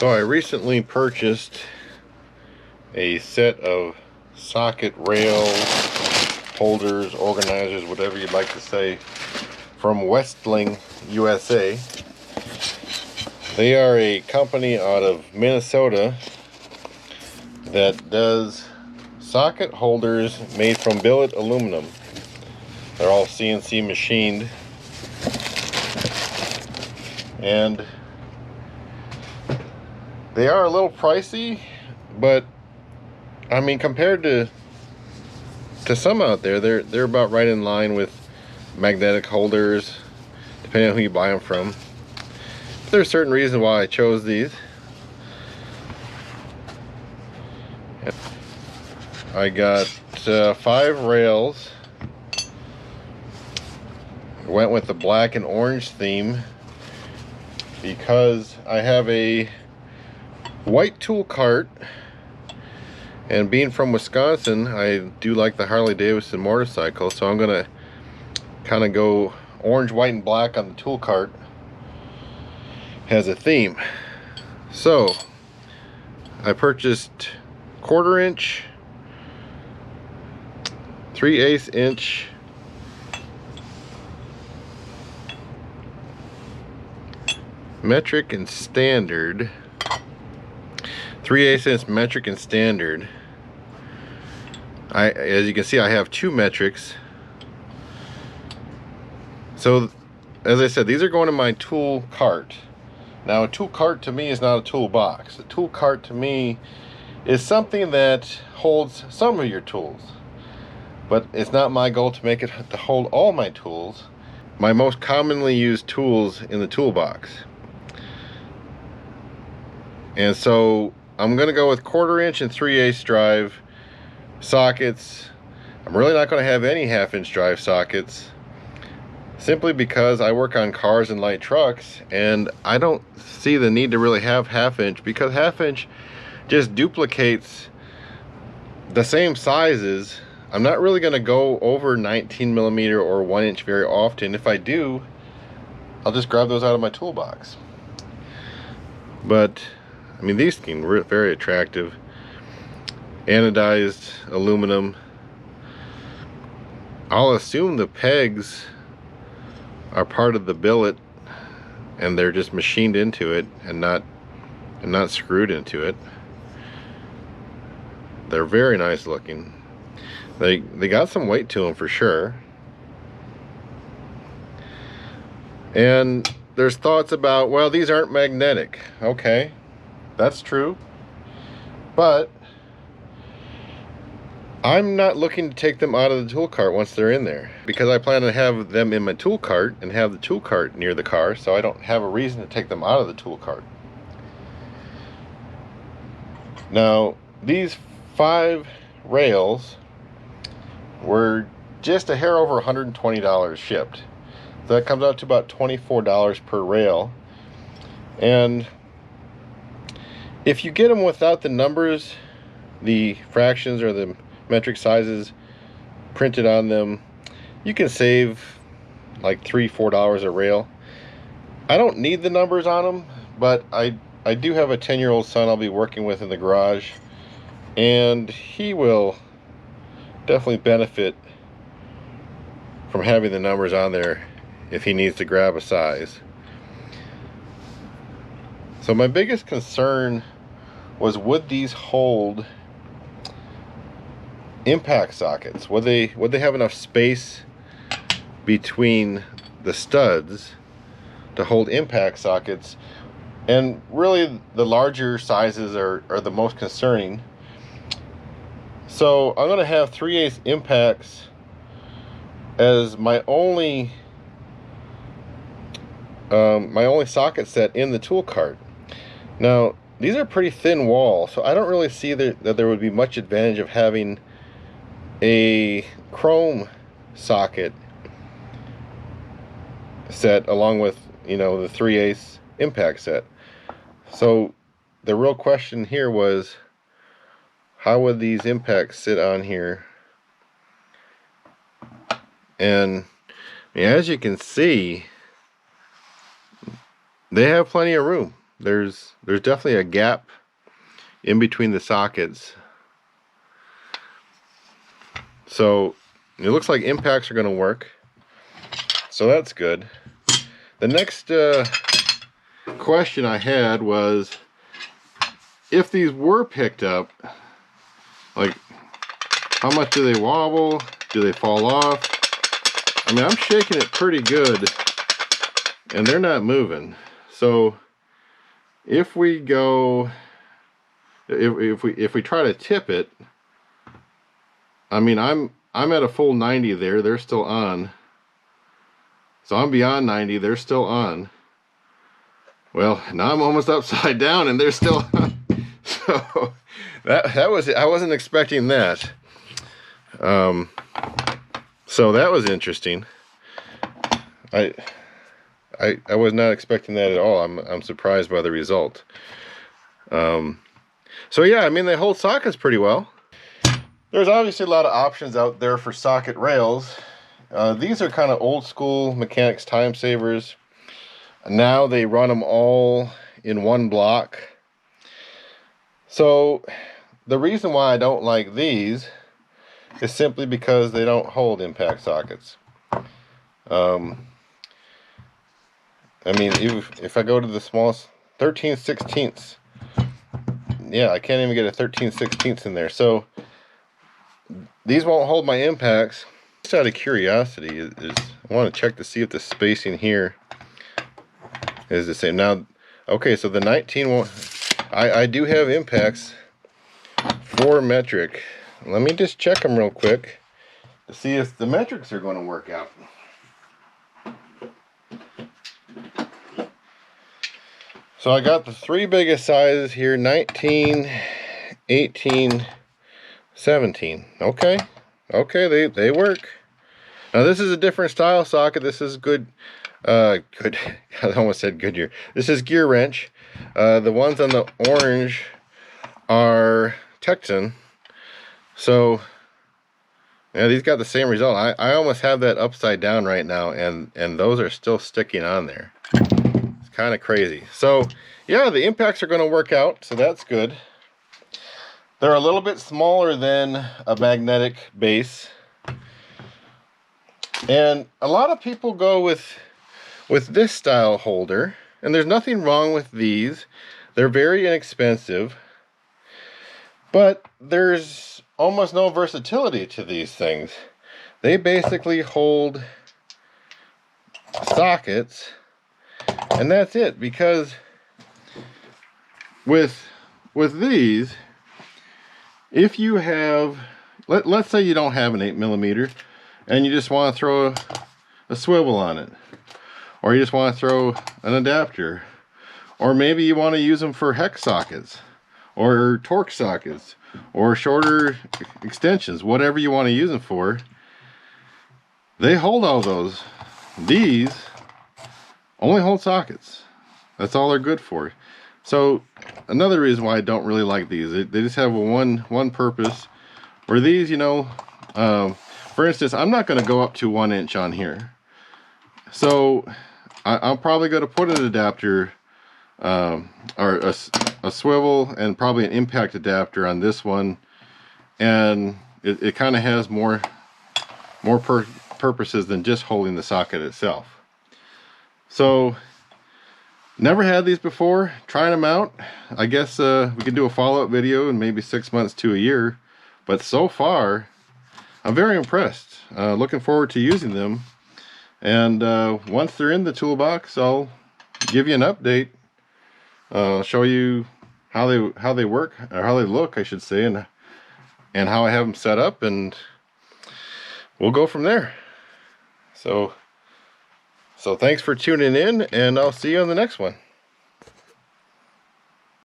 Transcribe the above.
So I recently purchased a set of socket rails, holders, organizers, whatever you'd like to say, from Westling USA. They are a company out of Minnesota that does socket holders made from billet aluminum. They're all CNC machined, and they are a little pricey, but I mean, compared to some out there, they're about right in line with magnetic holders, depending on who you buy them from. But there's a certain reason why I chose these. I got 5 rails. Went with the black and orange theme because I have a white tool cart, and being from Wisconsin, I do like the Harley Davidson motorcycle, so I'm gonna kind of go orange, white, and black on the tool cart as a theme. So I purchased 1/4 inch, 3/8 inch metric and standard, 3/8 inch metric and standard. As you can see, I have 2 metrics. So as I said, these are going in my tool cart. Now, a tool cart to me is not a toolbox. A tool cart to me is something that holds some of your tools, but it's not my goal to make it to hold all my tools. My most commonly used tools in the toolbox. And so I'm gonna go with 1/4 inch and 3/8 drive sockets. I'm really not gonna have any 1/2 inch drive sockets, simply because I work on cars and light trucks, and I don't see the need to really have 1/2 inch, because 1/2 inch just duplicates the same sizes. I'm not really gonna go over 19 millimeter or 1 inch very often. If I do, I'll just grab those out of my toolbox. But I mean, these seem very attractive. Anodized aluminum. I'll assume the pegs are part of the billet, and they're just machined into it and not screwed into it. They're very nice looking. They got some weight to them for sure. And there's thoughts about, well, these aren't magnetic. Okay, that's true, but I'm not looking to take them out of the tool cart once they're in there, because I plan to have them in my tool cart and have the tool cart near the car, so I don't have a reason to take them out of the tool cart. Now, these 5 rails were just a hair over $120 shipped. So that comes out to about $24 per rail. And if you get them without the numbers, the fractions or the metric sizes printed on them, you can save like $3-4 a rail. I don't need the numbers on them, but I do have a 10-year-old son I'll be working with in the garage, and he will definitely benefit from having the numbers on there if he needs to grab a size. So my biggest concern was, would these hold impact sockets? Would they have enough space between the studs to hold impact sockets? And really, the larger sizes are the most concerning. So I'm gonna have 3/8 impacts as my only socket set in the tool cart. Now, these are pretty thin wall, so I don't really see that there would be much advantage of having a chrome socket set along with, you know, the 3/8 impact set. So the real question here was, how would these impacts sit on here? And as you can see, they have plenty of room. there's definitely a gap in between the sockets. So it looks like impacts are going to work. So that's good. The next question I had was, if these were picked up, like, how much do they wobble? Do they fall off? I mean, I'm shaking it pretty good and they're not moving. So if we go, if we try to tip it, I mean, I'm at a full 90 there, they're still on. So I'm beyond 90, they're still on. Well, now I'm almost upside down and they're still on. So that was, I wasn't expecting that. So that was interesting. I was not expecting that at all. I'm surprised by the result. So yeah, I mean, they hold sockets pretty well. There's obviously a lot of options out there for socket rails. These are kind of old school mechanics time savers. Now they run them all in one block. So the reason why I don't like these is simply because they don't hold impact sockets. I mean, if I go to the smallest 13/16, yeah, I can't even get a 13/16 in there. So these won't hold my impacts. Just out of curiosity, I want to check to see if the spacing here is the same. Now, okay, so the 19 won't. I do have impacts for metric. Let me just check them real quick to see if the metrics are going to work out. So I got the three biggest sizes here: 19, 18, 17. Okay, they work. Now this is a different style socket. This is good. I almost said Goodyear. This is gear wrench. The ones on the orange are Texan. So yeah, these got the same result. I almost have that upside down right now, and those are still sticking on there. It's kind of crazy. So yeah, the impacts are going to work out, so that's good. They're a little bit smaller than a magnetic base, and a lot of people go with this style holder, and there's nothing wrong with these. They're very inexpensive, but there's almost no versatility to these things. They basically hold sockets, and that's it. Because with these, if you have, let's say you don't have an 8mm and you just want to throw a swivel on it, or you just want to throw an adapter, or maybe you want to use them for hex sockets or torque sockets or shorter extensions, whatever you want to use them for, they hold all those. These only hold sockets. That's all they're good for. So another reason why I don't really like these, they just have a one purpose. Where these, you know, for instance, I'm not going to go up to 1 inch on here. So I'm probably going to put an adapter or a swivel and probably an impact adapter on this one, and it kind of has more purposes than just holding the socket itself. So never had these before, trying them out. I guess we could do a follow-up video in maybe 6 months to a year, but so far I'm very impressed. Looking forward to using them, and once they're in the toolbox, I'll give you an update. Show you how they work, or how they look, I should say, and how I have them set up, and we'll go from there. So thanks for tuning in, and I'll see you on the next one.